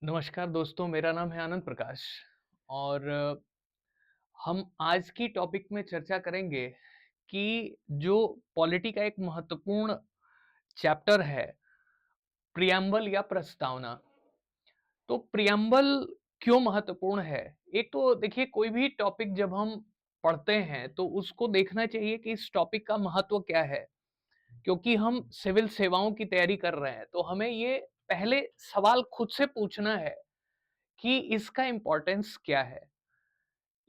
नमस्कार दोस्तों, मेरा नाम है आनंद प्रकाश और हम आज की टॉपिक में चर्चा करेंगे कि जो पॉलिटी का एक महत्वपूर्ण चैप्टर है, प्रिएम्बल या प्रस्तावना। तो प्रिएम्बल क्यों महत्वपूर्ण है? एक तो देखिए कोई भी टॉपिक जब हम पढ़ते हैं तो उसको देखना चाहिए कि इस टॉपिक का महत्व क्या है? क्योंकि हम सिविल सेवाओं की तैयारी कर रहे हैं, तो हमें ये पहले सवाल खुद से पूछना है कि इसका इम्पोर्टेंस क्या है?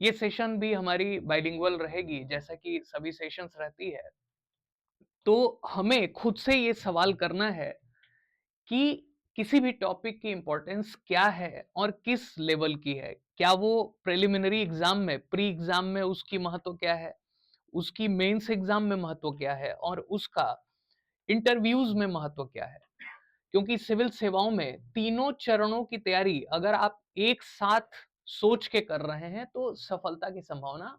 ये सेशन भी हमारी बाइलिंगुअल रहेगी जैसा कि सभी सेशंस रहती है। तो हमें खुद से ये सवाल करना है कि किसी भी टॉपिक की इम्पोर्टेंस क्या है और किस लेवल की है? क्या वो प्रिलिमिनरी एग्ज़ाम में, प्री एग्ज़ाम में उसकी महत्व क्या है? उसकी मेंस एग्ज़ाम में महत्व क्या है? और उसका इंटरव्यूज़ में महत्व क्या है? क्योंकि सिविल सेवाओं में तीनों चरणों की तैयारी अगर आप एक साथ सोच के कर रहे हैं, तो सफलता की संभावना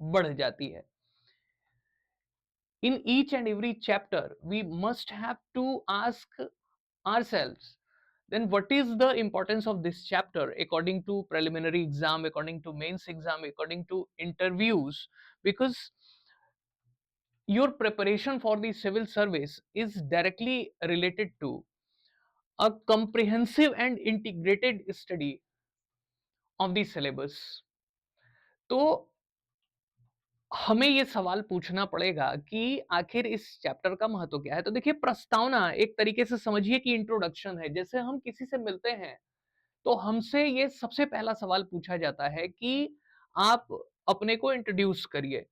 बढ़ जाती है। In each and every chapter, we must have to ask ourselves, then what is the importance of this chapter according to preliminary exam, according to mains exam, according to interviews? Because your preparation for the civil service is directly related to a comprehensive and integrated study of the syllabus. तो हमें ये सवाल पूछना पड़ेगा कि आखिर इस chapter का महत्व क्या है? तो देखिए प्रस्तावना एक तरीके से समझिए कि इंट्रोडक्शन है। जैसे हम किसी से मिलते हैं, तो हमसे ये सबसे पहला सवाल पूछा जाता है कि आप अपने को इंट्रोड्यूस करिए।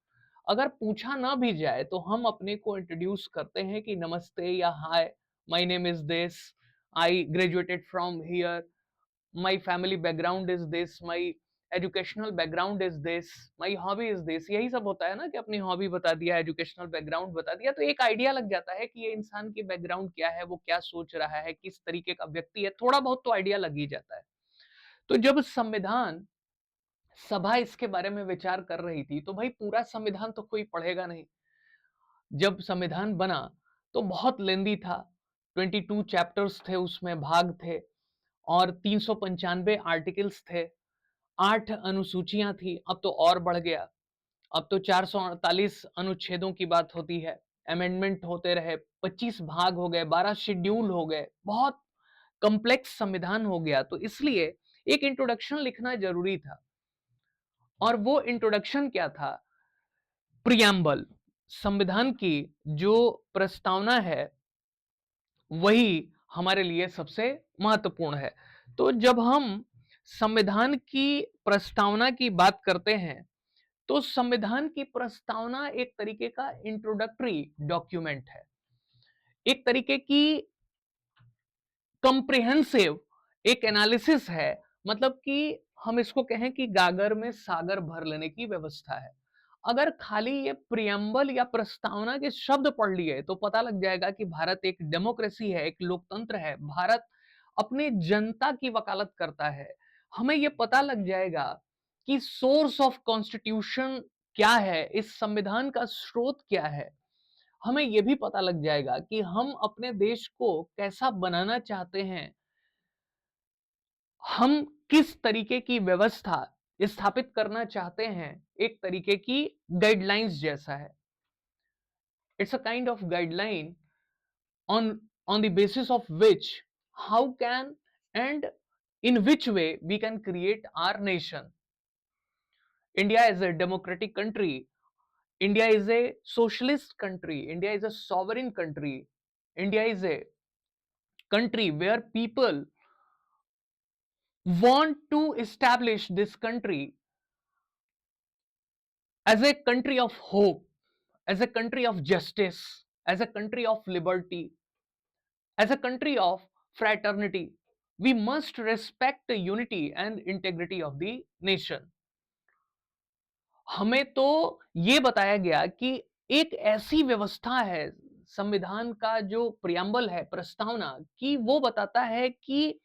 अगर पूछा ना भी जाए तो हम अपने को इंट्रोड्यूस करते हैं कि नमस्ते या hi, my name is this, I graduated from here, my family background is this, my educational background is this, my hobby is this। यही सब होता है ना कि अपनी हॉबी बता दिया, एजुकेशनल बैकग्राउंड बता दिया, तो एक आइडिया लग जाता है कि ये इंसान की बैकग्राउंड क्या है, वो क्या सोच रहा है, किस तरीके का व्यक्ति है, थोड़ा बहुत तो आइडिया लग ही जाता है। तो जब संविधान सभा इसके बारे में विचार कर रही थी, तो भाई पूरा संविधान तो कोई पढ़ेगा नहीं। जब संविधान बना तो बहुत लेंदी था, 22 चैप्टर्स थे, उसमें भाग थे और 395 आर्टिकल्स थे, 8 अनुसूचियां थी। अब तो और बढ़ गया, अब तो 448 अनुच्छेदों की बात होती है, अमेंडमेंट होते रहे, 25 भाग हो गए, 12 शेड्यूल हो गए, बहुत कॉम्प्लेक्स संविधान हो गया। तो इसलिए एक इंट्रोडक्शन लिखना जरूरी था और वो इंट्रोडक्शन क्या था? प्रियम्बल, संविधान की जो प्रस्तावना है वही हमारे लिए सबसे महत्वपूर्ण है। तो जब हम संविधान की प्रस्तावना की बात करते हैं, तो संविधान की प्रस्तावना एक तरीके का इंट्रोडक्टरी डॉक्यूमेंट है, एक तरीके की कंप्रिहेंसिव एक एनालिसिस है। मतलब कि हम इसको कहें कि गागर में सागर भर लेने की व्यवस्था है। अगर खाली ये प्रियम्बल या प्रस्तावना के शब्द पढ़ लिए तो पता लग जाएगा कि भारत एक डेमोक्रेसी है, एक लोकतंत्र है, भारत अपने जनता की वकालत करता है। हमें ये पता लग जाएगा कि सोर्स ऑफ कॉन्स्टिट्यूशन क्या है, इस संविधान का स्रोत क्या है। हमें ये भी पता लग जाएगा कि हम अपने देश को कैसा बनाना चाहते हैं, हम किस तरीके की व्यवस्था स्थापित करना चाहते हैं, एक तरीके की गाइडलाइंस जैसा है। It's a kind of guideline on on the basis of which how can and in which way we can create our nation. India is a democratic country, India is a socialist country, India is a sovereign country, India is a country where people want to establish this country as a country of hope, as a country of justice, as a country of liberty, as a country of fraternity. We must respect the unity and integrity of the nation. हमें तो ये बताया गया कि एक ऐसी व्यवस्था है, संविधान का जो प्रियम्बल है, प्रस्तावना कि वो बताता है कि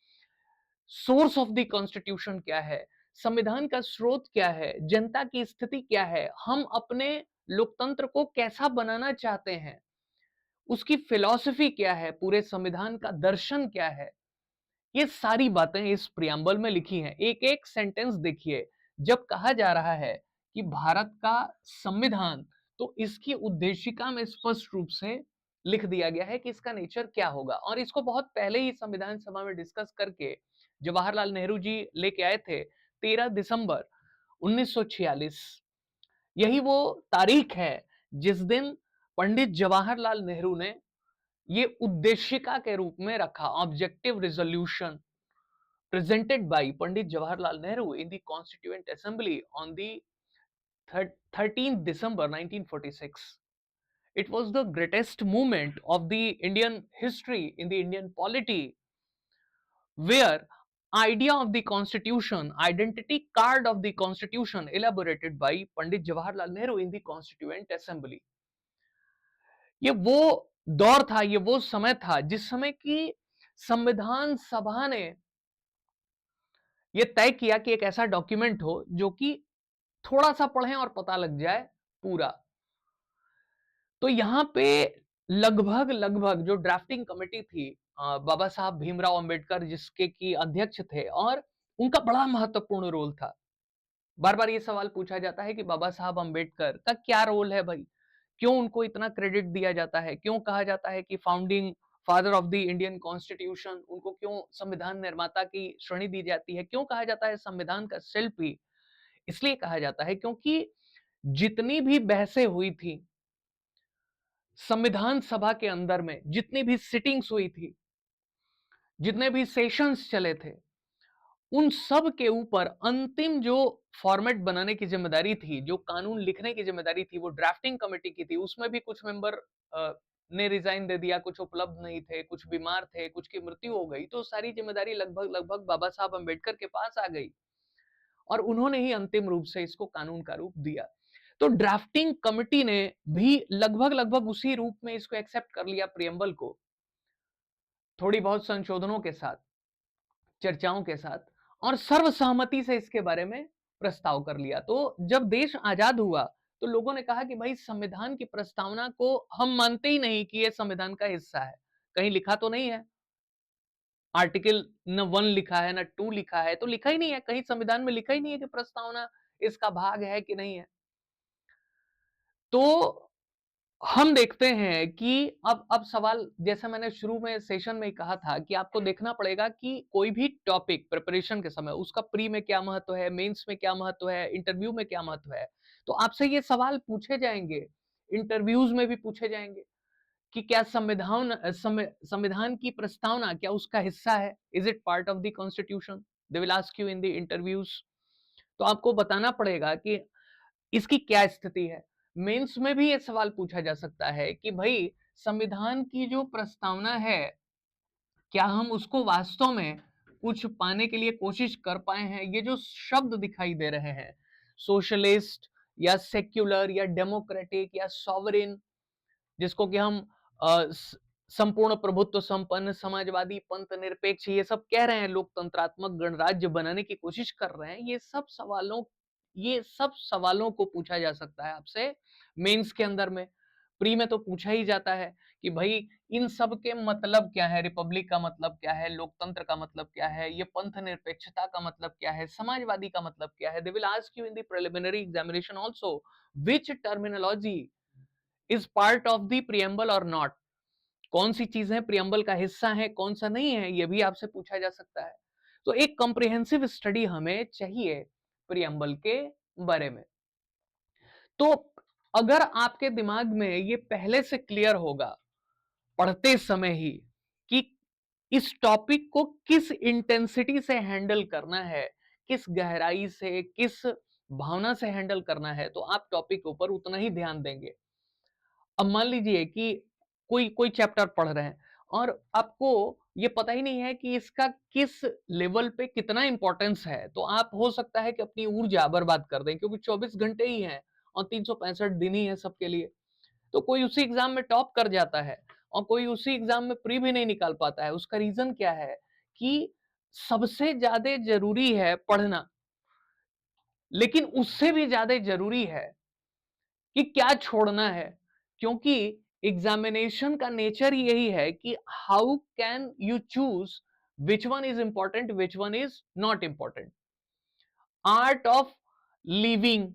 सोर्स ऑफ द कॉन्स्टिट्यूशन क्या है, संविधान का स्रोत क्या है, जनता की स्थिति क्या है, हम अपने लोकतंत्र को कैसा बनाना चाहते हैं, उसकी फिलॉसफी क्या है, पूरे संविधान का दर्शन क्या है, ये सारी बातें इस प्रियम्बल में लिखी हैं। एक-एक सेंटेंस देखिए, जब कहा जा रहा है कि भारत का संविधान, तो इसकी उद्देशिका में स्पष्ट रूप से लिख दिया गया है कि इसका नेचर क्या होगा और इसको बहुत पहले ही संविधान सभा में डिस्कस करके जवाहरलाल नेहरू जी लेके आए थे 13 दिसंबर 1946। यही वो तारीख है जिस दिन पंडित जवाहरलाल नेहरू ने ये उद्देशिका के रूप में रखा, objective resolution presented by Pandit Jawaharlal Nehru in the Constituent Assembly on the 13th December 1946. It was the greatest movement of the Indian history in the Indian polity, where idea of the constitution, identity card of the constitution elaborated by Pandit Jawaharlal Nehru in the Constituent Assembly. ये वो दौर था, ये वो समय था जिस समय की संविधान सभा ने ये तय किया कि एक ऐसा डॉक्यूमेंट हो जो कि थोड़ा-सा पढ़ें और पता लग जाए पूरा। तो यहाँ पे लगभग जो ड्राफ्टिंग कमिटी थी बाबा साहब भीमराव अंबेडकर जिसके की अध्यक्ष थे और उनका बड़ा महत्वपूर्ण रोल था। बार-बार ये सवाल पूछा जाता है कि बाबा साहब अंबेडकर का क्या रोल है भई? क्यों उनको इतना क्रेडिट दिया जाता है? क्यों कहा जाता है कि founding father of the Indian constitution, उनको क्यों संविधान निर्माता की श्रेणी दी जाती है? क्यों कहा जाता है संविधान का शिल्पी? इसलिए कहा जाता है क्योंकि जितनी भी बहसें हुई थी संविधान सभा के अंदर में, जितनी भी सिटिंग्स हुई थी, जितने भी सेशंस चले थे, उन सब के ऊपर अंतिम जो फॉर्मेट बनाने की जिम्मेदारी थी, जो कानून लिखने की जिम्मेदारी थी, वो ड्राफ्टिंग कमेटी की थी। उसमें भी कुछ मेंबर ने रिजाइन दे दिया, कुछ उपलब्ध नहीं थे, कुछ बीमार थे, कुछ की मृत्यु हो गई, तो सारी जिम्मेदारी लगभग बाबा साहब अंबेडकर के पास आ गई और उन्होंने ही अंतिम रूप से इसको कानून का रूप दिया। तो ड्राफ्टिंग कमिटी ने भी लगभग उसी रूप में इसको एक्सेप्ट कर लिया प्रियम्बल को, थोड़ी बहुत संशोधनों के साथ, चर्चाओं के साथ और सर्वसहमति से इसके बारे में प्रस्ताव कर लिया। तो जब देश आजाद हुआ, तो लोगों ने कहा कि भाई संविधान की प्रस्तावना को हम मानते ही नहीं कि ये संविधान का हिस्सा है। कहीं लिखा तो नहीं है। आर्टिकल न 1 लिखा है, न 2 लिखा है, तो लिखा ही नहीं है, कहीं संविधान में लिखा ही नहीं है कि प्रस्तावना इसका भाग है कि नहीं है। तो हम देखते हैं कि अब सवाल जैसे मैंने शुरू में सेशन में कहा था कि आपको देखना पड़ेगा कि कोई भी टॉपिक प्रिपरेशन के समय उसका प्री में क्या महत्व है, मेंस में क्या महत्व है, इंटरव्यू में क्या महत्व है। तो आपसे ये सवाल पूछे जाएंगे, इंटरव्यूज में भी पूछे जाएंगे कि क्या संविधान की प्रस्तावना क्या उसका हिस्सा है? Is it part of the constitution? They will ask you in the interviews. तो आपको बताना पड़ेगा कि इसकी क्या स्थिति है। मेंस में भी ये सवाल पूछा जा सकता है कि भाई संविधान की जो प्रस्तावना है, क्या हम उसको वास्तव में कुछ पाने के लिए कोशिश कर पाए हैं? ये जो शब्द दिखाई दे रहे हैं, सोशलिस्ट या सेक्युलर या डेमोक्रेटिक या सॉवरेन, जिसको कि हम संपूर्ण प्रभुत्व संपन्न समाजवादी पंथ निरपेक्ष ये सब कह रहे हैं, लोकतंत्रात्मक गणराज्य बनाने की कोशिश कर रहे हैं, ये सब सवालों को पूछा जा सकता है आपसे मेंस के अंदर में। प्री में तो पूछा ही जाता है कि भाई इन सब के मतलब क्या है, रिपब्लिक का मतलब क्या है, लोकतंत्र का मतलब क्या है, ये पंथ निरपेक्षता का मतलब क्या है, समाजवादी का मतलब क्या है। They will ask you in the preliminary examination also which terminology is part of the preamble और नॉट। कौन सी चीजें प्रियम्बल का हिस्सा है, कौन सा नहीं है, ये भी आपसे पूछा जा सकता है। तो एक कॉम्प्रिहेंसिव स्टडी हमें चाहिए प्रियम्बल के बारे में। तो अगर आपके दिमाग में ये पहले से क्लियर होगा पढ़ते समय ही कि इस टॉपिक को किस इंटेंसिटी से हैंडल करना है, किस गहराई से, किस भावना से हैंडल करना है, तो आप टॉपिक के ऊपर उतना ही ध्यान देंगे। अब मान लीजिए कि कोई कोई चैप्टर पढ़ रहे हैं और आपको ये पता ही नहीं है कि इसका किस लेवल पे कितना इंपॉर्टेंस है, तो आप हो सकता है कि अपनी ऊर्जा बर्बाद कर दें, क्योंकि 24 घंटे ही हैं और 365 दिन ही है सबके लिए। तो कोई उसी एग्जाम में टॉप कर जाता है और कोई उसी एग्जाम में प्री भी नहीं निकाल पाता है। उसका रीजन क्या है कि सबसे ज्यादा जरूरी है पढ़ना, लेकिन उससे भी ज्यादा जरूरी है कि क्या छोड़ना है। क्योंकि एग्जामिनेशन का नेचर ही यही है कि how can you choose which one is important, which one is not important. Art of living,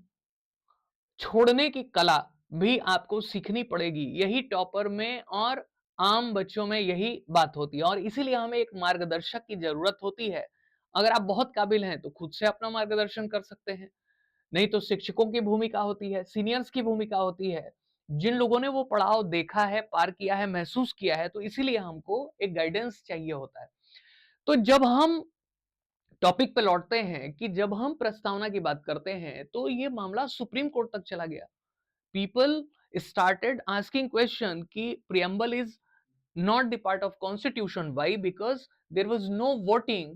छोड़ने की कला भी आपको सीखनी पड़ेगी। यही टॉपर में और आम बच्चों में यही बात होती है और इसीलिए हमें एक मार्गदर्शक की जरूरत होती है। अगर आप बहुत काबिल हैं तो खुद से अपना मार्गदर्शन कर सकते हैं, नहीं तो शिक्षकों की भूमिका होती है, सीनियर्स की भूमिका होती है, जिन लोगों ने वो पड़ाव देखा है, पार किया है, महसूस किया है, तो इसीलिए हमको एक गाइडेंस चाहिए होता है। तो जब हम टॉपिक पे लौटते हैं कि जब हम प्रस्तावना की बात करते हैं तो ये मामला सुप्रीम कोर्ट तक चला गया। पीपल started asking question कि preamble is not the part of constitution. Why? Because there was no voting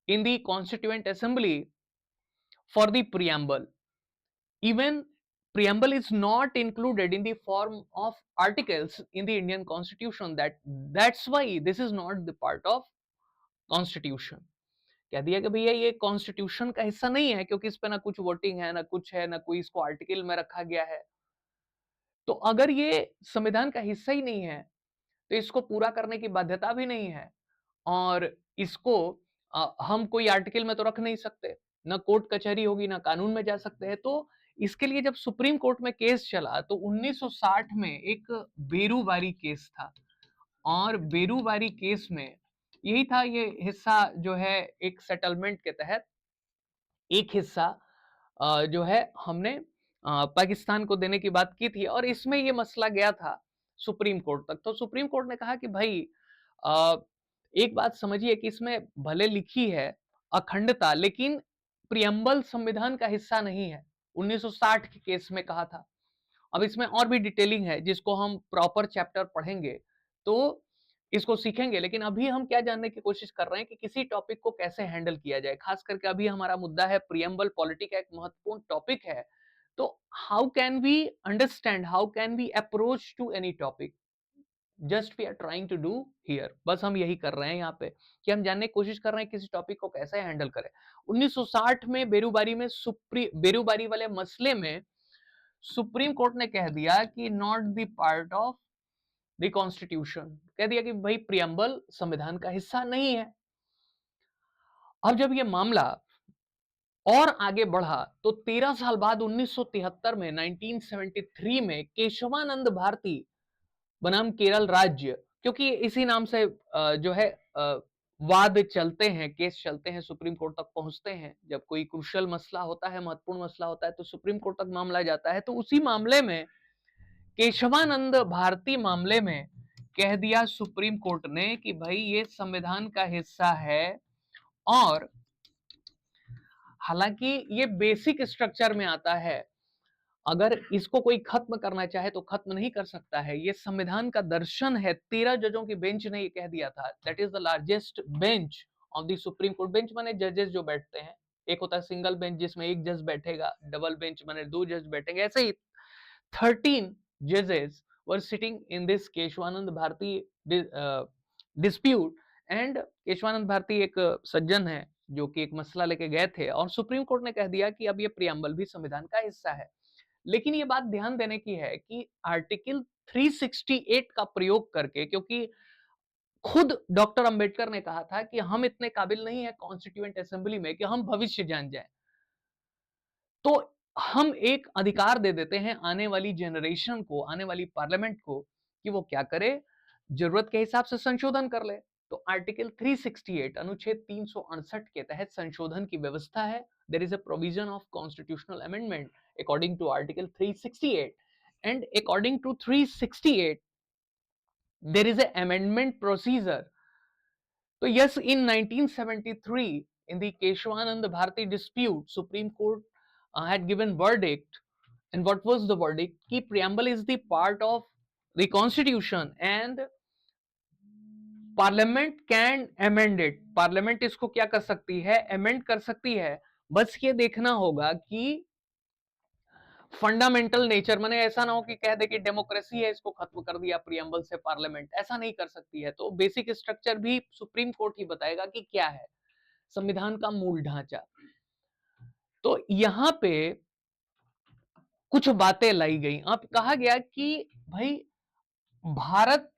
in the constituent assembly for the preamble. Even preamble is not included in the form of articles in the Indian constitution. That's why this is not the part of constitution. कह दिया कि भैया ये constitution का हिस्सा नहीं है क्योंकि इस पे ना कुछ वोटिंग है, ना कुछ है, ना कोई इसको आर्टिकल में रखा गया है। तो अगर ये संविधान का हिस्सा ही नहीं है तो इसको पूरा करने की बाध्यता भी नहीं है और इसको हम कोई आर्टिकल में तो रख नहीं सकते, ना कोर्ट कचहरी होगी, ना कानून में जा सकते हैं। तो इसके लिए जब सुप्रीम कोर्ट में केस चला तो 1960 में एक बेरूबारी केस था और बेरूबारी केस में यही था, ये हिस्सा जो है एक सेटलमेंट के तहत एक हिस्सा जो है हमने पाकिस्तान को देने की बात की थी और इसमें ये मसला गया था सुप्रीम कोर्ट तक। तो सुप्रीम कोर्ट ने कहा कि भाई अ, एक बात समझिए कि इसमें भले लिखी है अखंडता, लेकिन प्रियम्बल संविधान का हिस्सा नहीं है। 1960 के केस में कहा था। अब इसमें और भी डिटेलिंग है जिसको हम प्रॉपर चैप्टर पढ़ेंगे तो इसको सीखेंगे, लेकिन अभी हम क्या जानने की कोशिश कर रहे हैं कि किसी टॉपिक को कैसे हैंडल किया जाए। खास करके अभी हमारा मुद्दा है प्रियम्बल पॉलिटी का एक महत्वपूर्ण टॉपिक है। तो how can we understand, how can we approach to any topic, just we are trying to do here. बस हम यही कर रहे हैं यहाँ पे कि हम जानने की कोशिश कर रहे हैं किसी टॉपिक को कैसे हैंडल करें। 1960 में बेरूबारी में बेरूबारी वाले मसले में सुप्रीम कोर्ट ने कह दिया कि not the part of the constitution, कह दिया कि भाई प्रियम्बल संविधान का हिस्सा नहीं है। अब जब ये मामला और आगे बढ़ा तो 13 साल बाद 1973 में 1973 में केशवानंद भारती बनाम केरल राज्य, क्योंकि इसी नाम से जो है वाद चलते हैं, केस चलते हैं, सुप्रीम कोर्ट तक पहुंचते हैं। जब कोई क्रुशियल मसला होता है, महत्वपूर्ण मसला होता है तो सुप्रीम कोर्ट तक मामला जाता है। तो उसी मामले में केशवानंद भारती मामले में कह दिया सुप्रीम कोर्ट ने कि भाई ये संविधान का हिस्सा है और हालांकि ये बेसिक स्ट्रक्चर में आता है, अगर इसको कोई खत्म करना चाहे तो खत्म नहीं कर सकता है। ये संविधान का दर्शन है। 13 जजों की बेंच ने ये कह दिया था। That is the largest bench of the supreme court. Bench माने जजेस जो बैठते हैं। एक होता है सिंगल बेंच जिसमें एक जज बैठेगा, डबल बेंच माने 2 जज बैठेंगे। ऐसे ही 13 judges were sitting in this Keshavananda Bharati dispute and Keshavananda Bharati एक सज्जन है जो कि एक मसला लेके गए थे और सुप्रीम कोर्ट ने कह दिया कि अब ये प्रियम्बल भी संविधान का हिस्सा है। लेकिन ये बात ध्यान देने की है कि आर्टिकल 368 का प्रयोग करके, क्योंकि खुद डॉक्टर अंबेडकर ने कहा था कि हम इतने काबिल नहीं है कॉन्स्टिट्यूएंट असेंबली में कि हम भविष्य जान जाएं, तो हम एक अधिकार दे देते हैं आने वाली जनरेशन को, आने वाली पार्लियामेंट को कि वो क्या करे, जरूरत के हिसाब से संशोधन कर ले। तो आर्टिकल 368 अनुच्छेद 368 के तहत संशोधन की व्यवस्था है। There is a provision of constitutional amendment according to article 368 and according to 368 there is a amendment procedure. तो yes, in 1973, in the Keshwanand Bharati dispute, Supreme Court had given verdict. And what was the verdict? कि preamble is the part of the constitution and parliament can amend it. Parliament इसको क्या कर सकती है? Amend कर सकती है। बस ये देखना होगा कि फंडामेंटल नेचर, माने ऐसा ना हो कि कह दे कि डेमोक्रेसी है इसको खत्म कर दिया प्रियम्बल से, पार्लियामेंट ऐसा नहीं कर सकती है। तो बेसिक स्ट्रक्चर भी सुप्रीम कोर्ट ही बताएगा कि क्या है संविधान का मूल ढांचा। तो यहां पे कुछ बातें लाई गई। अब कहा गया कि भाई भारत,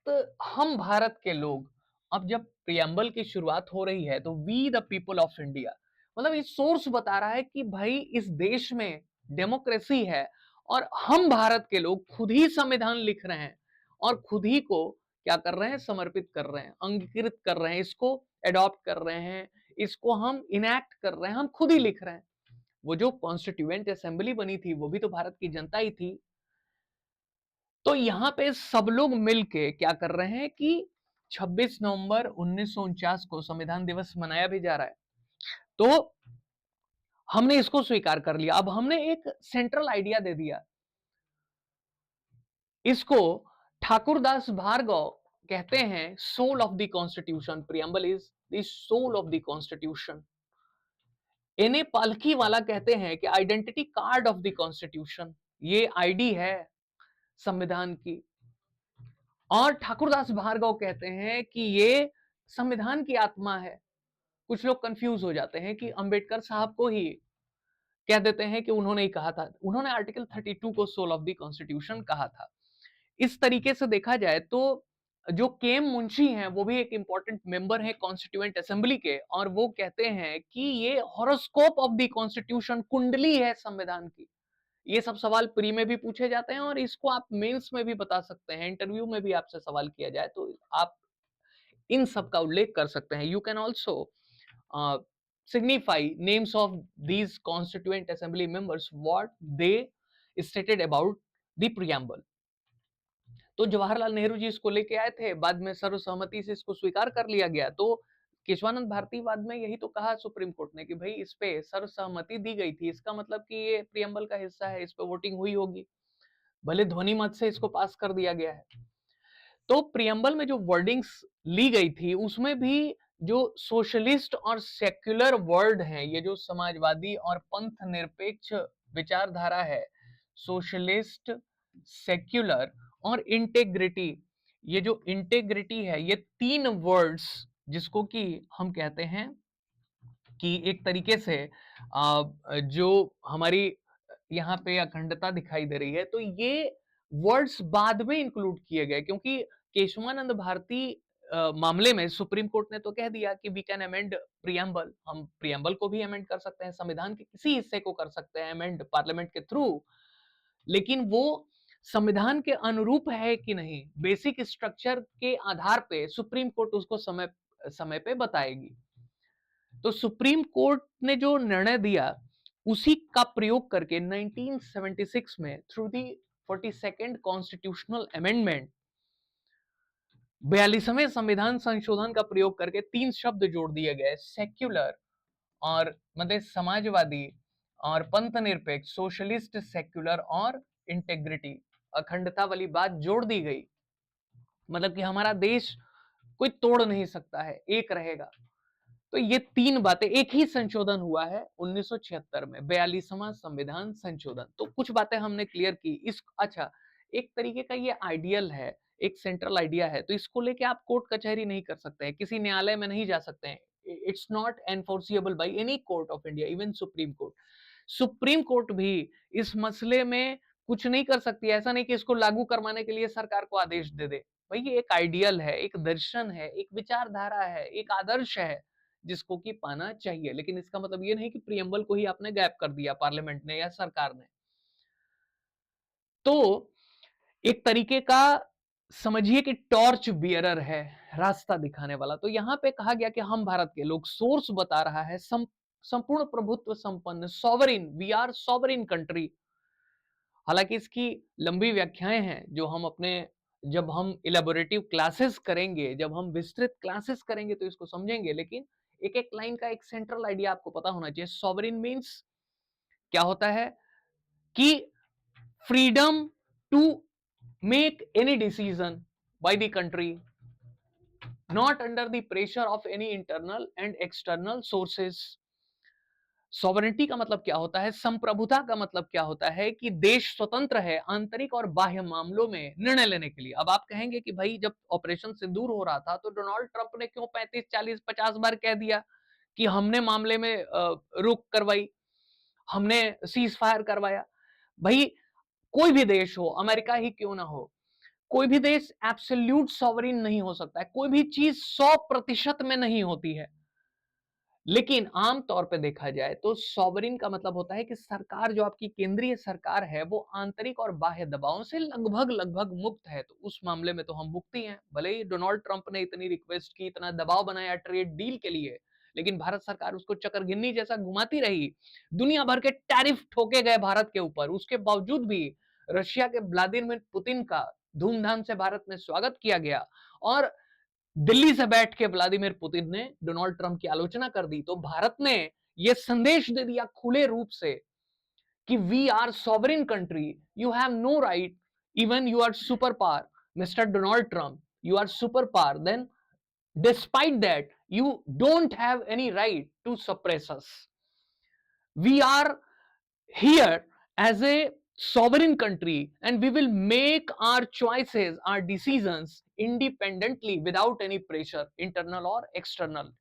हम भारत के लोग अब जब प्रियम्बल की शुरुआत हो रही है तो we the people of India, मतलब ये सोर्स बता रहा है कि भाई इस देश में डेमोक्रेसी है और हम भारत के लोग खुद ही संविधान लिख रहे हैं और खुद ही को क्या कर रहे हैं, समर्पित कर रहे हैं, अंगीकृत कर रहे हैं, इसको एडॉप्ट कर रहे हैं, इसको हम इनैक्ट कर रहे हैं, हम खुद ही लिख रहे हैं। वो जो कॉन्स्टिट्यूएंट असेंबली बनी थी वो भी तो भारत की जनता ही थी। तो यहाँ पे सब लोग मिलके क्या कर रहे हैं कि 26 नवंबर 1949 को संविधान दिवस मनाया भी जा रहा है। तो हमने इसको स्वीकार कर लिया। अब हमने एक सेंट्रल आइडिया दे दिया। इसको ठाकुरदास भार्गव कहते हैं soul of the constitution. Preamble is the soul of the constitution. इन्हें पालकी वाला कहते हैं कि identity card of the constitution. ये आईडी है संविधान की। और ठाकुरदास भार्गव कहते हैं कि ये संविधान की आत्मा है। कुछ लोग कंफ्यूज हो जाते हैं कि अंबेडकर साहब को ही कह देते हैं कि उन्होंने ही कहा था। उन्होंने आर्टिकल 32 को सोल ऑफ द कॉन्स्टिट्यूशन कहा था। इस तरीके से देखा जाए तो जो केएम मुंशी हैं वो भी एक इंपॉर्टेंट मेंबर है कॉन्स्टिट्यूएंट असेंबली के, और वो कहते हैं कि ये हॉरोस्कोप ऑफ द कॉन्स्टिट्यूशन, कुंडली है संविधान की। ये सब सवाल प्री में भी पूछे जाते हैं और इसको आप मेंस में भी बता सकते हैं, इंटरव्यू में भी आपसे सवाल किया जाए तो आप इन सब का उल्लेख कर सकते हैं। You can also signify names of these constituent assembly members what they stated about the preamble। तो जवाहरलाल नेहरू जी इसको लेके आए थे, बाद में सर्वसहमति से इसको स्वीकार कर लिया गया। तो केशवानंद भारती बाद में यही तो कहा सुप्रीम कोर्ट ने कि भाई इस पे सर्वसहमति दी गई थी, इसका मतलब कि ये प्रियम्बल का हिस्सा है, इस पे वोटिंग हुई होगी, भले ध्वनि मत से इसको पास कर दिया गया है। तो प्रियम्बल में जो वर्डिंग्स ली गई थी उसमें भी जो सोशलिस्ट और सेक्युलर वर्ड हैं, ये जो समाजवादी और पंथ निरपेक्ष विचारधारा है, सोशलिस्ट, सेक्युलर और इंटेग्रिटी, ये जो इंटेग्रिटी है, ये तीन वर्ड्स जिसको कि हम कहते हैं कि एक तरीके से जो हमारी यहाँ पे अखंडता दिखाई दे रही है, तो ये वर्ड्स बाद में इंक्लूड किए गए क्योंकि केशवानंद भारती मामले में सुप्रीम कोर्ट ने तो कह दिया कि वी कैन अमेंड प्रियम्बल, हम प्रियम्बल को भी अमेंड कर सकते हैं, संविधान के किसी हिस्से को कर सकते हैं अमेंड पार्लियामेंट के थ्रू, लेकिन वो संविधान के अनुरूप है कि नहीं, बेसिक स्ट्रक्चर के आधार पे सुप्रीम कोर्ट उसको समय समय पे बताएगी। तो सुप्रीम कोर्ट ने जो निर्णय दिया उसी का प्रयोग करके 1976 में through the 42nd constitutional amendment, 42वें संविधान संशोधन का प्रयोग करके तीन शब्द जोड़ दिए गए, सेक्युलर और मतलब समाजवादी और पंथ निरपेक्ष, सोशलिस्ट, सेक्युलर और इंटेग्रिटी, अखंडता वाली बात जोड़ दी गई। मतलब कि हमारा देश कोई तोड़ नहीं सकता है, एक रहेगा। तो ये तीन बातें, एक ही संशोधन हुआ है 1976 में, 42वां संविधान संशोधन। तो कुछ बातें हमने क्लियर की। इस अच्छा, एक तरीके का ये आइडियल है, एक सेंट्रल आइडिया है, तो इसको लेके आप कोर्ट कचहरी नहीं कर सकते हैं, किसी न्यायालय में नहीं जा सकते हैं। It's not enforceable by any court of India, even supreme court. Supreme court भी इस मसले में कुछ नहीं कर सकती। ऐसा नहीं कि इसको लागू करवाने के लिए सरकार को आदेश दे दे। भाई ये एक आइडियल है, एक दर्शन है, एक विचारधारा है, एक आदर्श है जिसको कि पाना चाहिए, लेकिन इसका मतलब ये नहीं कि प्रियम्बल को ही आपने गैप कर दिया पार्लियामेंट ने या सरकार ने। तो एक तरीके का समझिए कि टॉर्च बियरर है, रास्ता दिखाने वाला। तो यहाँ पे कहा गया कि हम भारत के लोग, सोर्स बता रहा है संपूर्ण प्रभुत्व संपन्न, sovereign, we are sovereign country. हालांकि इसकी लंबी व्याख्याएं हैं जो हम अपने, जब हम इलेबोरेटिव क्लासेस करेंगे, जब हम विस्तृत क्लासेस करेंगे तो इसको समझेंगे, लेकिन एक एक लाइन का एक सेंट्रल आइडिया आपको पता होना चाहिए। सॉवरिन मीन्स क्या होता है कि freedom to make any decision by the country not under the pressure of any internal and external sources. Sovereignty का मतलब क्या होता है, संप्रभुता का मतलब क्या होता है कि देश स्वतंत्र है आंतरिक और बाह्य मामलों में निर्णय लेने के लिए। अब आप कहेंगे कि भाई जब ऑपरेशन सिंदूर हो रहा था तो डोनाल्ड ट्रंप ने क्यों 35 40 50 बार कह दिया कि हमने मामले में रोक करवाई, हमने सीज फायर करवाया। भाई कोई भी देश हो, अमेरिका ही क्यों ना हो, कोई भी देश एब्सोल्यूट सॉवरेन नहीं हो सकता है, कोई भी चीज 100% में नहीं होती है। लेकिन आम तौर पे देखा जाए तो सॉवरेन का मतलब होता है कि सरकार, जो आपकी केंद्रीय सरकार है, वो आंतरिक और बाह्य दबावों से लगभग लगभग मुक्त है। तो उस मामले में तो हम मुक्त ही हैं। भले ही डोनाल्ड ट्रंप ने इतनी रिक्वेस्ट की, इतना दबाव बनाया ट्रेड डील के लिए, लेकिन भारत सरकार उसको चकरगिन्नी जैसा घुमाती रही। दुनिया भर के टैरिफ ठोके गए भारत के ऊपर, उसके बावजूद भी रशिया के व्लादिमीर पुतिन का धूमधाम से भारत में स्वागत किया गया। और दिल्ली से बैठ के व्लादिमीर पुतिन ने डोनाल्ड ट्रंप की आलोचना कर दी। तो भारत ने यह संदेश दे दिया खुले रूप से कि we are sovereign country, you have no right, even you are super power, mister Donald Trump, you are super power, then despite that you don't have any right to suppress us. We are here as a sovereign country and we will make our choices, our decisions independently without any pressure, internal or external.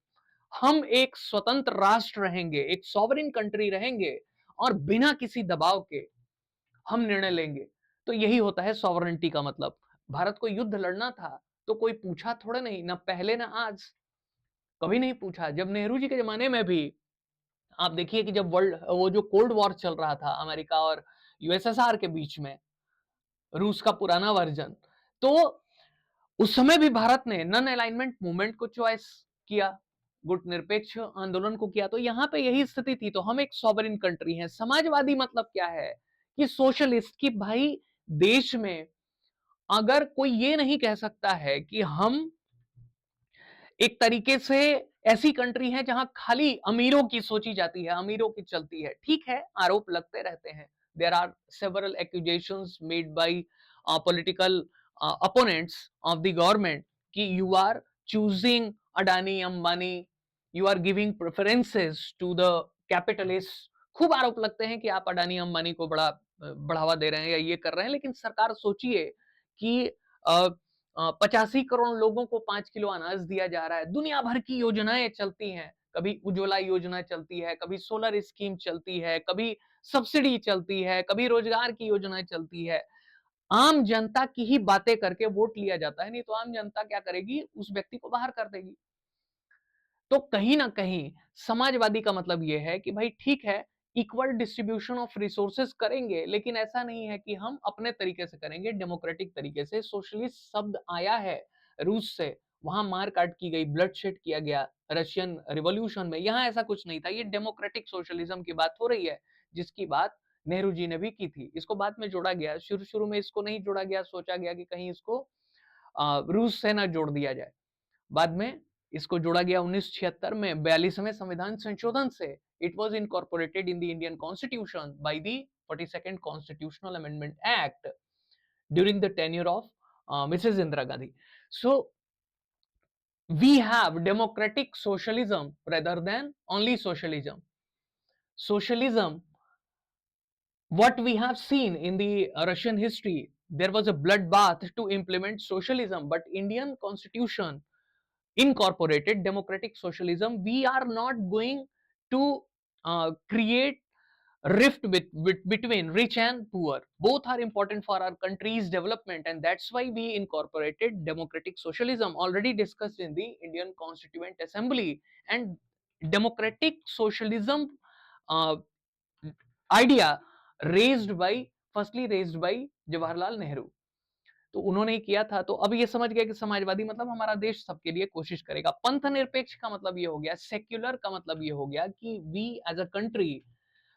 हम एक स्वतंत्र राष्ट्र रहेंगे, एक sovereign country रहेंगे और बिना किसी दबाव के हम निर्णय लेंगे। तो यही होता है सॉवरेनिटी का मतलब। भारत को युद्ध लड़ना था तो कोई पूछा थोड़ा नहीं, ना पहले ना आज, कभी नहीं पूछा। जब नेहरू जी के जमाने में भी आप देखिए कि जब वर्ल्ड वो जो कोल्ड वॉर चल रहा था अमेरिका और यूएसएसआर के बीच में, रूस का पुराना वर्जन, तो उस समय भी भारत ने नॉन अलाइनमेंट मूवमेंट को चॉइस किया, गुट निरपेक्ष आंदोलन को किया। तो यहां पे यही स्थिति थी। तो हम एक सॉवरेन कंट्री हैं। समाजवादी मतलब क्या है कि सोशलिस्ट, की भाई देश में अगर कोई ये नहीं कह सकता है कि हम एक तरीके से ऐसी कंट्री है जहां खाली अमीरों की सोची जाती है, अमीरों की चलती है। ठीक है, आरोप लगते रहते हैं, there are several accusations made by political opponents of the government कि you are choosing Adani Ambani, you are giving preferences to the capitalist. खूब आरोप लगते हैं कि आप अडानी अंबानी को बड़ा बढ़ावा दे रहे हैं या ये कर रहे हैं। लेकिन सरकार सोचिए कि 85 करोड़ लोगों को 5 किलो अनाज दिया जा रहा है, दुनिया भर की योजनाएं चलती हैं, कभी उज्ज्वला योजना चलती है, कभी सोलर स्कीम चलती है, कभी सब्सिडी चलती है, कभी रोजगार की योजनाएं चलती है। आम जनता की ही बातें करके वोट लिया जाता है, नहीं तो आम जनता क्या करेगी, उस व्यक्ति को बाहर कर देगी। तो कहीं ना कहीं समाजवादी का मतलब यह है कि भाई ठीक है, इक्वल डिस्ट्रीब्यूशन ऑफ रिसोर्सेस करेंगे, लेकिन ऐसा नहीं है कि हम अपने तरीके से करेंगे, डेमोक्रेटिक तरीके से। सोशलिस्ट शब्द आया है रूस से, वहां मार काट की गई, ब्लड शेड किया गया रशियन रिवॉल्यूशन में। यहां ऐसा कुछ नहीं था। ये डेमोक्रेटिक सोशलिज्म की बात हो रही है, जिसकी बात नेहरू जी ने भी की थी। इसको बाद में जोड़ा गया, शुरू शुरू में इसको नहीं जोड़ा गया, सोचा गया कि कहीं इसको रूस से ना जोड़ दिया जाए। बाद में इसको जोड़ा गया 1976 में 42वें संविधान संशोधन से। It was incorporated in the Indian constitution by the 42nd constitutional amendment act during the tenure of Mrs Indira Gandhi. So we have democratic socialism rather than only socialism. Socialism, what we have seen in the Russian history, there was a bloodbath to implement socialism, but Indian constitution incorporated democratic socialism. We are not going to create between rich and poor. Both are important for our country's development, and that's why we incorporated democratic socialism, already discussed in the Indian Constituent Assembly. And democratic socialism uh, idea firstly raised by Jawaharlal Nehru. तो उन्होंने ही किया था। तो अब ये समझ गया कि समाजवादी मतलब हमारा देश सबके लिए कोशिश करेगा। पंथ निरपेक्ष का मतलब ये हो गया, सेक्युलर का मतलब ये हो गया कि we as a country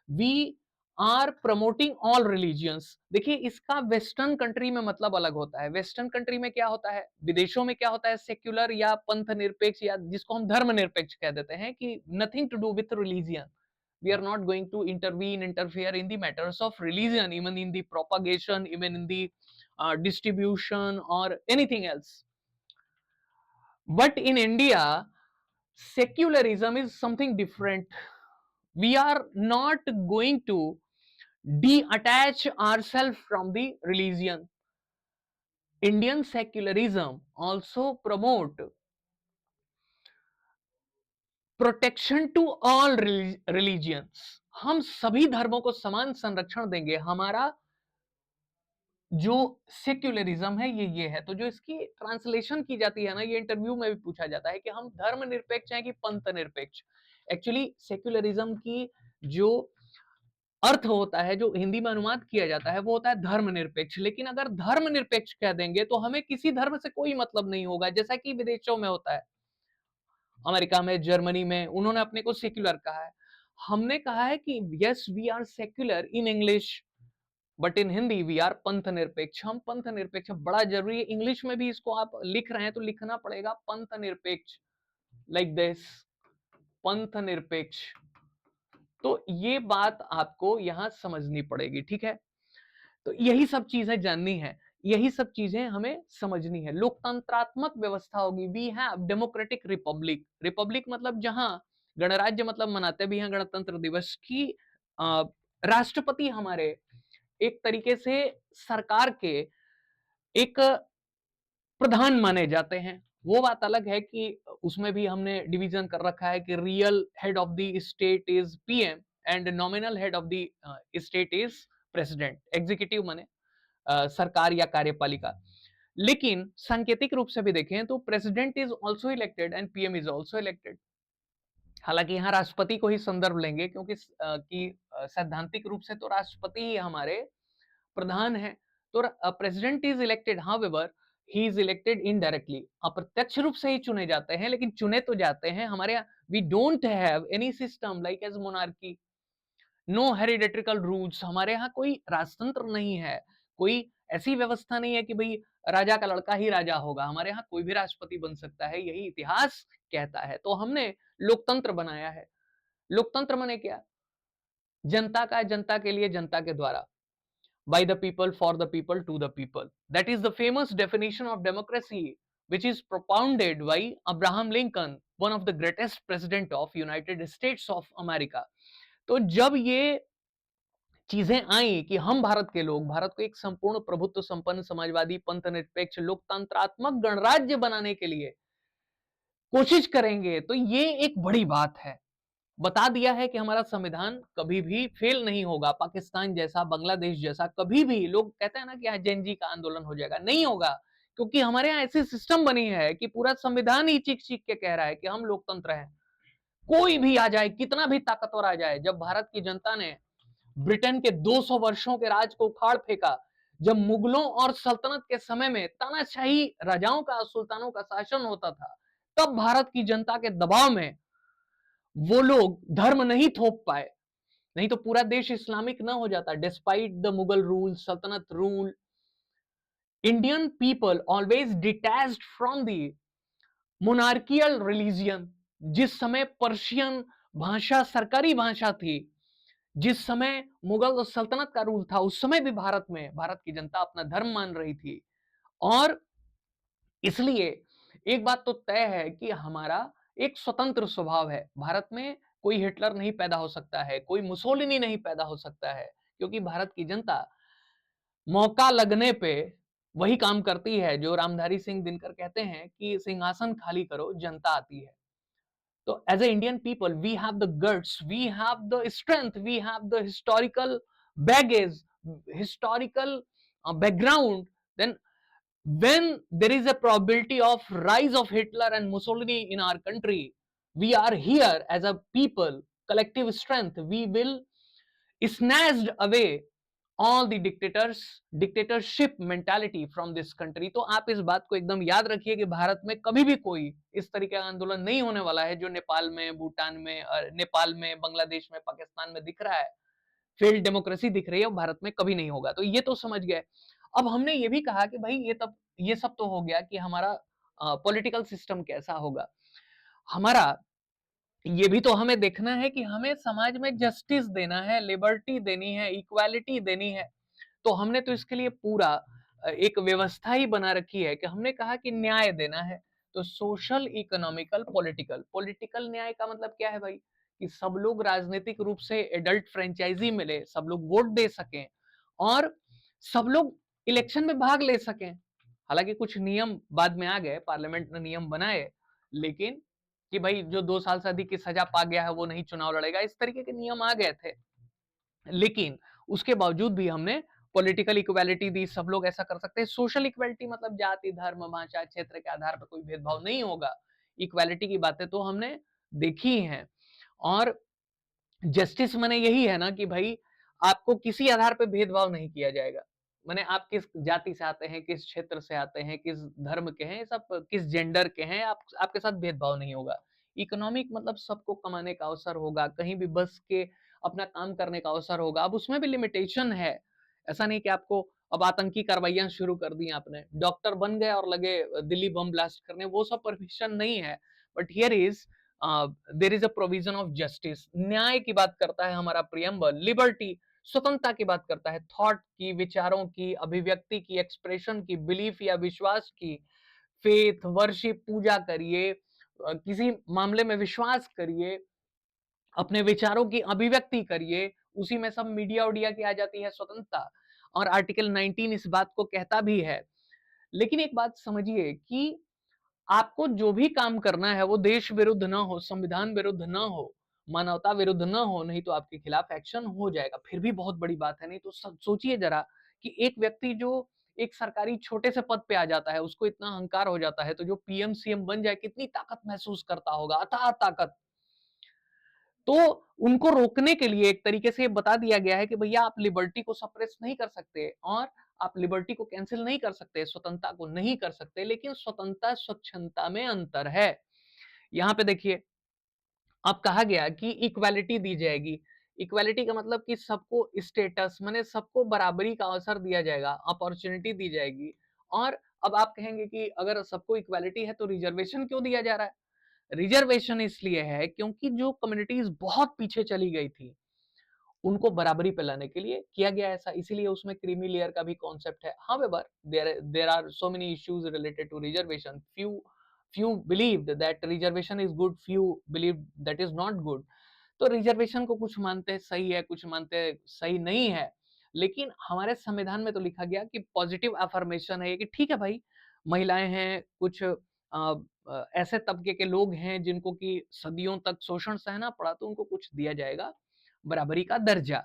we are promoting all religions. देखिए, इसका वेस्टर्न कंट्री में मतलब अलग होता है। वेस्टर्न कंट्री में क्या होता है, विदेशों में क्या होता है, सेक्युलर या पंथ निरपेक्ष, या जिसको हम धर्म निरपेक्ष कह देते हैं, कि nothing to do with religion, we are not going to interfere in the matters of religion, even in the propagation, even in the distribution or anything else. But in India, secularism is something different. We are not going to detach ourselves from the religion. Indian secularism also promote protection to all religions. हम सभी धर्मों को समान संरक्षण देंगे। हमारा जो secularism है ये है। तो जो इसकी ट्रांसलेशन की जाती है ना, ये इंटरव्यू में भी पूछा जाता है कि हम धर्मनिरपेक्ष हैं कि पंथ निरपेक्ष। एक्चुअली सेक्युलरिज्म की जो अर्थ होता है, जो हिंदी में अनुवाद किया जाता है, वो होता है धर्मनिरपेक्ष। लेकिन अगर धर्मनिरपेक्ष कह देंगे तो हमें किसी धर्म से कोई मतलब नहीं होगा, जैसा कि विदेशों में होता है। अमेरिका में, जर्मनी में उन्होंने अपने को सेक्युलर कहा है। हमने कहा है कि yes we are secular in English, but in Hindi we are पंथ निरपेक्ष। हम पंथ निरपेक्ष, बड़ा जरूरी है। इंग्लिश में भी इसको आप लिख रहे हैं तो लिखना पड़ेगा पंथ निरपेक्ष, लाइक दिस, पंथ निरपेक्ष। तो ये बात आपको यहां समझनी पड़ेगी, ठीक है। तो यही सब चीजें जाननी है, यही सब चीजें हमें समझनी है। लोकतंत्रात्मक व्यवस्था होगी, we have democratic republic. Republic मतलब जहां गणराज्य, मतलब मनाते भी हैं गणतंत्र दिवस की, राष्ट्रपति हमारे एक तरीके से सरकार के एक प्रधान माने जाते हैं। वो बात अलग है कि उसमें भी हमने डिवीजन कर रखा है कि real head of the state is PM and nominal head of the state is president. Executive माने सरकार या कार्यपालिका। लेकिन सांकेतिक रूप से भी देखें तो president is also elected and PM is also elected. हालांकि यहाँ राष्ट्रपति को ही संदर्भ लेंगे क्योंकि सैद्धांतिक रूप से तो राष्ट्रपति ही हमारे प्रधान है। तो president is elected, however he is elected indirectly. अप्रत्यक्ष रूप से ही चुने जाते हैं, लेकिन चुने तो जाते हैं। हमारे यहाँ we don't have any system like as monarchy, no hereditary rules. हमारे यहाँ कोई राजतंत्र नहीं है, कोई ऐसी व्यवस्था नहीं है कि भाई राजा का लड़का ही राजा होगा। हमारे यहाँ कोई भी राष्ट्रपति बन सकता है, यही इतिहास कहता है। तो हमने लोकतंत्र बनाया है। लोकतंत्र माने क्या? जनता का, जनता के लिए, जनता के द्वारा, by the people, for the people, to the people. That is the famous definition of democracy, which is propounded by Abraham Lincoln, one of the greatest president of United States of America. तो जब ये चीजें आई कि हम भारत के लोग भारत को एक संपूर्ण प्रभुत्व संपन्न समाजवादी पंथ निरपेक्ष लोकतंत्रात्मक गणराज्य बनाने के लिए कोशिश करेंगे, तो ये एक बड़ी बात है। बता दिया है कि हमारा संविधान कभी भी फेल नहीं होगा। पाकिस्तान जैसा, बांग्लादेश जैसा कभी भी, लोग कहते हैं ना कि यहाँ जेनजी का आंदोलन हो जाएगा, नहीं होगा। क्योंकि हमारे यहाँ ऐसी सिस्टम बनी है कि पूरा संविधान ही चीख चीख के कह रहा है कि हम लोकतंत्र हैं। कोई भी आ जाए, कितना भी ताकतवर आ जाए, जब भारत की जनता ने ब्रिटेन के 200 वर्षों के राज को उखाड़ फेंका, जब मुगलों और सल्तनत के समय में तानाशाही राजाओं का, सुल्तानों का शासन होता था, तब भारत की जनता के दबाव में वो लोग धर्म नहीं थोप पाए, नहीं तो पूरा देश इस्लामिक ना हो जाता। डिस्पाइट द मुगल रूल, सल्तनत rule, Indian people always detached from the monarchial religion. जिस समय पर्शियन भाषा सरकारी भाषा थी, जिस समय मुगल और सल्तनत का रूल था, उस समय भी भारत में भारत की जनता अपना धर्म मान रही थी। और इसलिए एक बात तो तय है कि हमारा एक स्वतंत्र स्वभाव है। भारत में कोई हिटलर नहीं पैदा हो सकता है, कोई मुसोलिनी नहीं पैदा हो सकता है, क्योंकि भारत की जनता मौका लगने पे वही काम करती है जो रामधारी सिंह दिनकर कहते हैं कि सिंहासन खाली करो, जनता आती है। तो as a Indian people we have the guts, we have the strength, we have the historical baggage, historical background. Then when there is a probability of rise of Hitler and Mussolini in our country, we are here as a people, collective strength, we will snatched away all the dictatorship mentality from this country। तो आप इस बात को एकदम याद रखिए कि भारत में कभी भी कोई इस तरीके का आंदोलन नहीं होने वाला है जो नेपाल में, भूटान में, नेपाल में, बांग्लादेश में, पाकिस्तान में दिख रहा है। फेल्ड डेमोक्रेसी दिख रही है, भारत में कभी नहीं होगा। तो ये तो समझ गए। अब हमने ये भी कहा कि भाई ये सब तो हो गया कि हमारा पॉलिटिकल सिस्टम कैसा होगा। हमारा ये भी तो हमें देखना है कि हमें समाज में जस्टिस देना है, लिबर्टी देनी है, इक्वालिटी देनी है। तो हमने तो इसके लिए पूरा एक व्यवस्था ही बना रखी है कि हमने कहा कि न्याय देना है। तो सोशल, इकोनॉमिकल, पॉलिटिकल। पॉलिटिकल न्याय का मतलब क्या है भाई? कि सब लोग राजनीतिक रूप से एडल्ट फ्रेंचाइजी मिले, सब लोग वोट दे सकें और सब लोग इलेक्शन में भाग ले सकें। हालांकि कुछ नियम बाद में आ गए, पार्लियामेंट ने नियम बनाए, लेकिन कि भाई जो 2 साल से अधिक की सजा पा गया है वो नहीं चुनाव लड़ेगा, इस तरीके के नियम आ गए थे। लेकिन उसके बावजूद भी हमने पॉलिटिकल इक्वालिटी दी, सब लोग ऐसा कर सकते हैं। सोशल इक्वालिटी मतलब जाति, धर्म, भाषा, क्षेत्र के आधार पर कोई भेदभाव नहीं होगा। इक्वालिटी की बातें तो हमने देखी ही हैं। और जस्टिस माने यही है ना कि भाई आपको किसी आधार पे भेदभाव नहीं किया जाएगा। माने आप किस जाति से आते हैं, किस क्षेत्र से आते हैं, किस धर्म के हैं, सब किस जेंडर के हैं, आपके साथ भेदभाव नहीं होगा। इकोनॉमिक मतलब सबको कमाने का अवसर होगा, कहीं भी बस के अपना काम करने का अवसर होगा। अब उसमें भी लिमिटेशन है। ऐसा नहीं कि आपको अब आतंकी कार्रवाइयाँ शुरू कर दी आपने। डॉक्टर बन गए और लगे दिल्ली बम ब्लास्ट करने, वो सब परमिशन नहीं है। But here is there is a provision of justice. न्याय की बात करता है हमारा प्रियम्बल। लिबर्टी स्वतंत्रता की बात करता है, थॉट की, विचारों की, अभिव्यक्ति की, एक्सप्रेशन की, बिलीफ या विश्वास की। फेथ, वर्शिप, पूजा करिए, किसी मामले में विश्वास करिए, अपने विचारों की अभिव्यक्ति करिए। उसी में सब मीडिया उडिया की आ जाती है स्वतंत्रता। और आर्टिकल 19 इस बात को कहता भी है। लेकिन एक बात समझिए कि आपको जो भी काम करना है वो देश विरुद्ध ना हो, संविधान विरुद्ध ना हो, मानवता विरुद्ध ना हो, नहीं तो आपके खिलाफ एक्शन हो जाएगा। फिर भी बहुत बड़ी बात है। नहीं तो सोचिए जरा कि एक व्यक्ति जो एक सरकारी छोटे से पद पे आ जाता है, उसको इतना अहंकार हो जाता है, तो जो पीएम सीएम बन जाए कितनी ताकत महसूस करता होगा, अथाह ताकत। तो उनको रोकने के लिए एक तरीके से बता दिया गया है कि भैया आप लिबर्टी को सप्रेस नहीं कर सकते और आप लिबर्टी को कैंसिल नहीं कर सकते, स्वतंत्रता को नहीं कर सकते, लेकिन स्वतंत्रता स्वच्छंदता में अंतर है। यहाँ पे देखिए, अब कहा गया कि इक्वालिटी दी जाएगी। इक्वालिटी का मतलब कि सबको स्टेटस माने सबको बराबरी का अवसर दिया जाएगा, अपॉर्चुनिटी दी जाएगी। और अब आप कहेंगे कि अगर सबको इक्वालिटी है तो रिजर्वेशन क्यों दिया जा रहा है? रिजर्वेशन इसलिए है क्योंकि जो कम्युनिटीज बहुत पीछे चली गई थी, उनको बराबरी पे लाने के लिए किया गया ऐसा। इसीलिए उसमें क्रीमी लेयर का भी कॉन्सेप्ट है। However, there are so many issues related to reservation. Few believed that reservation is good, few believed that is not good. तो रिजर्वेशन को कुछ मानते हैं सही है, कुछ मानते हैं सही नहीं है। लेकिन हमारे संविधान में तो लिखा गया कि पॉजिटिव अफर्मेशन है कि ठीक है भाई, महिलाएं हैं, कुछ ऐसे तबके के लोग हैं जिनको कि सदियों तक शोषण सहना पड़ा, तो उनको कुछ दिया जाएगा, बराबरी का दर्जा।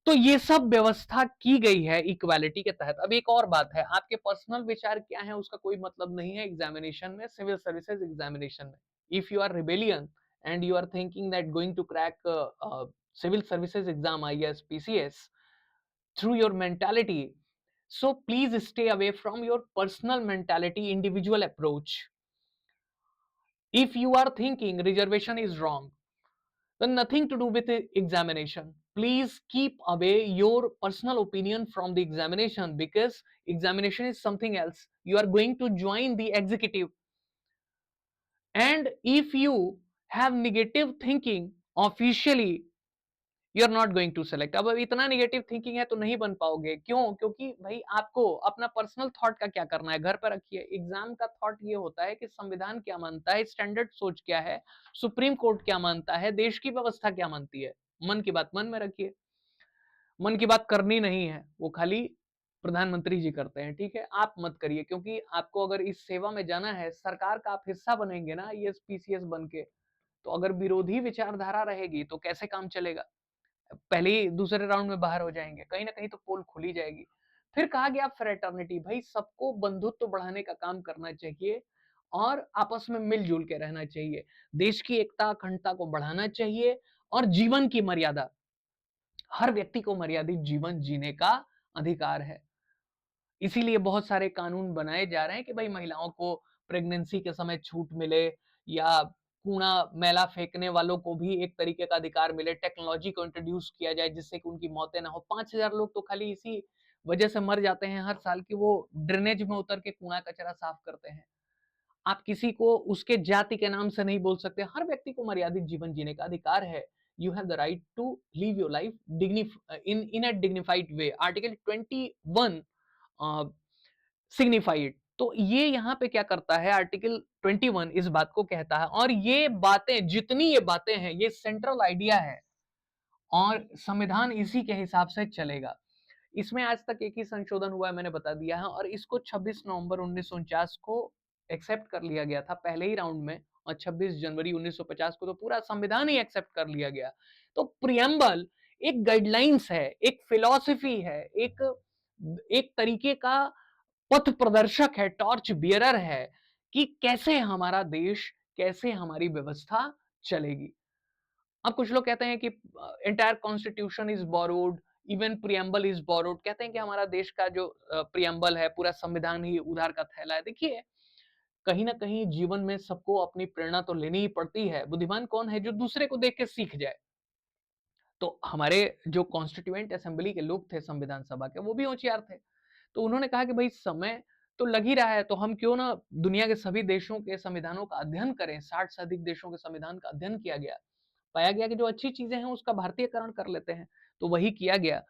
तो ये सब व्यवस्था की गई है इक्वालिटी के तहत। अब एक और बात है, आपके पर्सनल विचार क्या है उसका कोई मतलब नहीं है एग्जामिनेशन में, सिविल सर्विसेज एग्जामिनेशन में। If you are rebellion and you are thinking that going to crack civil services exam, IAS, PCS, through your mentality, so please stay away from your personal mentality, individual approach. If you are thinking reservation is wrong, then nothing to do with the examination. Please keep away your personal opinion from the examination, because examination is something else. You are going to join the executive, and if you have negative thinking officially, you are not going to select. अब इतना negative thinking है तो नहीं बन पाओगे। क्यों? क्योंकि भाई आपको अपना पर्सनल थॉट का क्या करना है, घर पर रखिए। एग्जाम का थॉट ये होता है कि संविधान क्या मानता है, स्टैंडर्ड सोच क्या है, सुप्रीम कोर्ट क्या मानता है, देश की व्यवस्था क्या मानती है। मन की बात मन में रखिए। मन की बात करनी नहीं है, वो खाली प्रधानमंत्री जी करते हैं, ठीक है? आप मत करिए, क्योंकि आपको अगर इस सेवा में जाना है, सरकार का आप हिस्सा बनेंगे ना ईएस पीसीएस बन के, तो अगर विरोधी विचारधारा रहेगी तो कैसे काम चलेगा? पहले ही दूसरे राउंड में बाहर हो जाएंगे, कहीं ना कहीं तो पोल खुली जाएगी। फिर कहा गया फ्रेटर्निटी, भाई सबको बंधुत्व बढ़ाने का काम करना चाहिए और आपस में मिलजुल के रहना चाहिए। देश की एकता अखंडता को बढ़ाना चाहिए और जीवन की मर्यादा, हर व्यक्ति को मर्यादित जीवन जीने का अधिकार है। इसीलिए बहुत सारे कानून बनाए जा रहे हैं कि भाई महिलाओं को प्रेगनेंसी के समय छूट मिले, या कूड़ा मैला फेंकने वालों को भी एक तरीके का अधिकार मिले। टेक्नोलॉजी को इंट्रोड्यूस किया जाए जिससे कि उनकी मौतें ना हो। 5,000 लोग तो खाली इसी वजह से मर जाते हैं हर साल कि वो ड्रेनेज में उतर के कूड़ा कचरा साफ करते हैं। आप किसी को उसके जाति के नाम से नहीं बोल सकते। हर व्यक्ति को मर्यादित जीवन जीने का अधिकार है। You have the right to live your life in a dignified way. Article 21 signified. तो ये यहाँ पे क्या करता है, आर्टिकल 21 इस बात को कहता है, और ये बातें जितनी ये बातें हैं ये सेंट्रल आइडिया है और संविधान इसी के हिसाब से चलेगा। इसमें आज तक एक ही संशोधन हुआ है, मैंने बता दिया है, और इसको 26 नवंबर 1949 को एक्सेप्ट कर लिया गया था पहले ही राउंड में, और 26 जनवरी 1950 को तो पूरा संविधान ही एक्सेप्ट कर लिया गया। तो प्रियम्बल एक गाइडलाइंस है, एक फिलॉसफी है, एक एक तरीके का पथ प्रदर्शक है, टॉर्च बियरर है कि कैसे हमारा देश, कैसे हमारी व्यवस्था चलेगी। अब कुछ लोग कहते हैं कि entire constitution is borrowed, even preamble is borrowed. कहते हैं कि हमारा देश का जो प्रियम्बल है, पूरा संविधान ही उधार का थैला है। देखिए, कहीं ना कहीं जीवन में सबको अपनी प्रेरणा तो लेनी ही पड़ती है। बुद्धिमान कौन है जो दूसरे को देख के सीख जाए। तो हमारे जो कॉन्स्टिट्यूएंट असेंबली के लोग थे संविधान सभा के, वो भी होशियार थे। तो उन्होंने कहा कि भाई समय तो लग ही रहा है, तो हम क्यों ना दुनिया के सभी देशों के संविधानों का अध्ययन करें। 60 से अधिक देशों के संविधान का अध्ययन किया गया। पाया गया कि जो अच्छी चीजें हैं उसका भारतीयकरण कर लेते हैं। तो वही किया गया।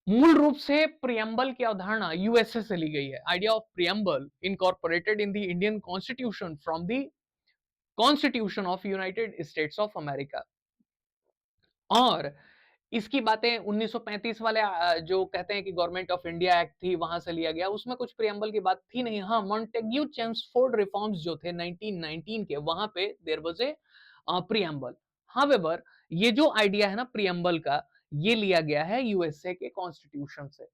मूल रूप से प्रियम्बल की अवधारणा यूएसए से ली गई है। Idea of preamble incorporated in the Indian constitution from the constitution of United states of America. और इसकी बातें 1935 वाले जो कहते हैं कि गवर्नमेंट ऑफ इंडिया एक्ट थी, वहां से लिया गया। उसमें कुछ प्रियम्बल की बात थी नहीं। हाँ, मॉन्टेग्यू चेम्सफोर्ड रिफॉर्म्स जो थे 1919 के, वहां पे there was a preamble. However, ये जो आइडिया है ना प्रियम्बल का, ये लिया गया है यूएसए के कॉन्स्टिट्यूशन से।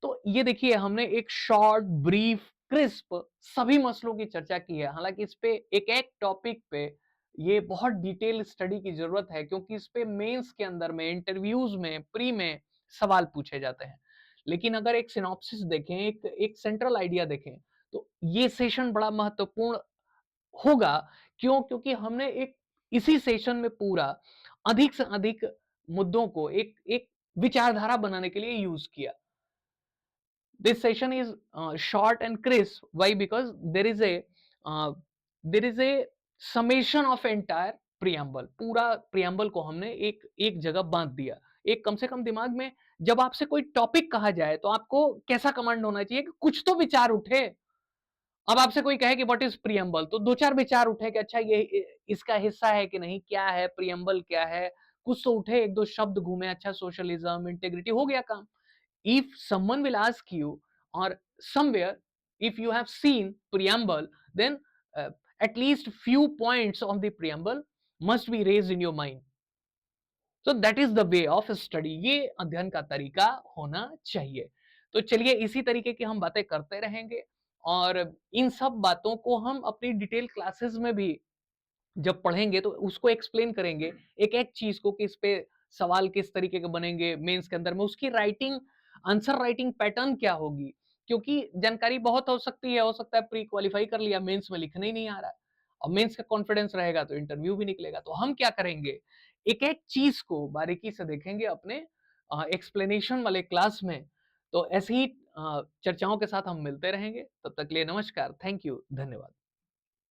तो ये देखिए, हमने एक शॉर्ट, ब्रीफ, क्रिस्प सभी मसलों की चर्चा की है। हालांकि इस पे एक टॉपिक पे ये बहुत डिटेल स्टडी की जरूरत है, क्योंकि इस पे मेंस के अंदर में, इंटरव्यूज में, प्री में सवाल पूछे जाते हैं। लेकिन अगर एक सिनॉप्सिस देखें, एक सेंट्रल आइडिया देखें, तो ये सेशन बड़ा महत्वपूर्ण होगा। क्यों? क्योंकि हमने एक इसी सेशन में पूरा अधिक से अधिक मुद्दों को एक एक विचारधारा बनाने के लिए यूज किया। This session is short and crisp. Why? Because there is a summation of entire preamble. पूरा preamble को हमने एक एक जगह बांध दिया। एक कम से कम दिमाग में जब आपसे कोई टॉपिक कहा जाए तो आपको कैसा कमांड होना चाहिए कि कुछ तो विचार उठे। अब आपसे कोई कहे कि व्हाट इज प्रियम्बल, तो दो चार विचार उठे कि अच्छा ये इसका हिस्सा है कि नहीं, क्या है प्रियम्बल, क्या है, कुछ तो उठे, एक दो शब्द घूमे, अच्छा सोशलिज्म, इंटेग्रिटी, हो गया काम। If someone will ask you, or somewhere, if you have seen preamble, then uh, at least few points of the preamble must be raised in your mind. So that is the way of study. ये अध्ययन का तरीका होना चाहिए। तो चलिए, इसी तरीके की हम बातें करते रहेंगे, और इन सब बातों को हम अपनी डिटेल क्लासेस में भी जब पढ़ेंगे तो उसको एक्सप्लेन करेंगे, एक एक चीज को कि इस पे सवाल किस तरीके के बनेंगे मेंस के अंदर में, उसकी राइटिंग, आंसर राइटिंग पैटर्न क्या होगी। क्योंकि जानकारी बहुत हो सकती है, हो सकता है प्री क्वालिफाई कर लिया, मेंस में लिखने ही नहीं आ रहा है, और मेंस का कॉन्फिडेंस रहेगा तो इंटरव्यू भी निकलेगा। तो हम क्या करेंगे, एक एक चीज को बारीकी से देखेंगे अपने एक्सप्लेनेशन वाले क्लास में। तो ऐसी ही चर्चाओं के साथ हम मिलते रहेंगे। तब तक के लिए नमस्कार, थैंक यू, धन्यवाद।